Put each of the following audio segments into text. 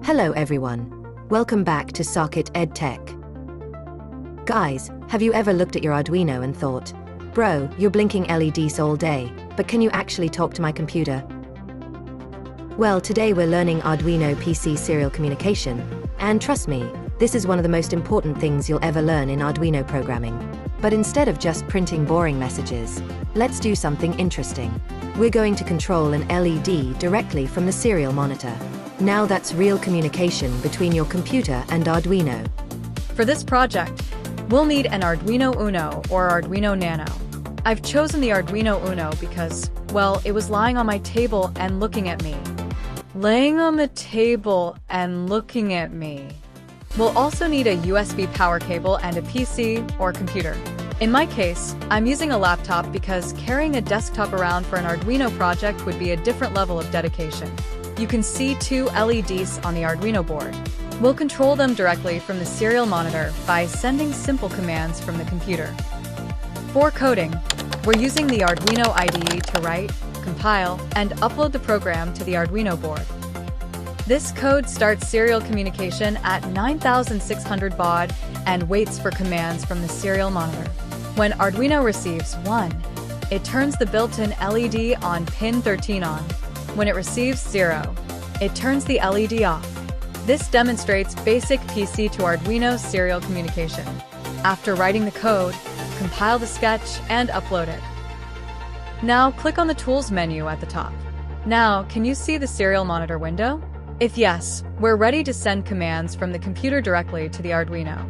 Hello everyone. Welcome back to SARKITedtech. Guys, have you ever looked at your Arduino and thought, bro, you're blinking LEDs all day, but can you actually talk to my computer? Well, today we're learning Arduino PC serial communication, and trust me, this is one of the most important things you'll ever learn in Arduino programming. But instead of just printing boring messages, let's do something interesting. We're going to control an LED directly from the serial monitor. Now that's real communication between your computer and Arduino. For this project, we'll need an Arduino Uno or Arduino Nano. I've chosen the Arduino Uno because, well, it was lying on my table and looking at me. Laying on the table and looking at me. We'll also need a USB power cable and a PC or computer. In my case, I'm using a laptop because carrying a desktop around for an Arduino project would be a different level of dedication. You can see two LEDs on the Arduino board. We'll control them directly from the serial monitor by sending simple commands from the computer. For coding, we're using the Arduino IDE to write, compile, and upload the program to the Arduino board. This code starts serial communication at 9600 baud and waits for commands from the serial monitor. When Arduino receives 1, it turns the built-in LED on pin 13 on. When it receives 0, it turns the LED off. This demonstrates basic PC to Arduino serial communication. After writing the code, compile the sketch and upload it. Now click on the Tools menu at the top. Now, can you see the serial monitor window? If yes, we're ready to send commands from the computer directly to the Arduino.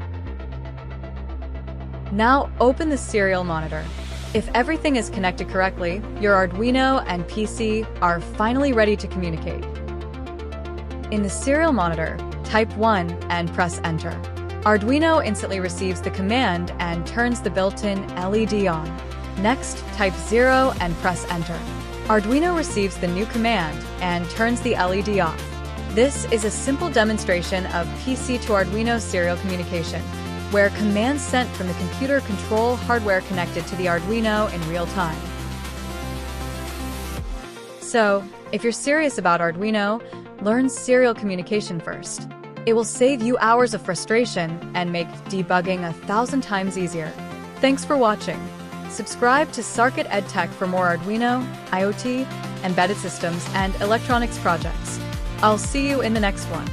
Now open the serial monitor. If everything is connected correctly, your Arduino and PC are finally ready to communicate. In the serial monitor, type 1 and press Enter. Arduino instantly receives the command and turns the built-in LED on. Next, type 0 and press Enter. Arduino receives the new command and turns the LED off. This is a simple demonstration of PC to Arduino serial communication, where commands sent from the computer control hardware connected to the Arduino in real time. So, if you're serious about Arduino, learn serial communication first. It will save you hours of frustration and make debugging 1,000 times easier. Thanks for watching. Subscribe to SARKITedtech for more Arduino, IoT, embedded systems, and electronics projects. I'll see you in the next one.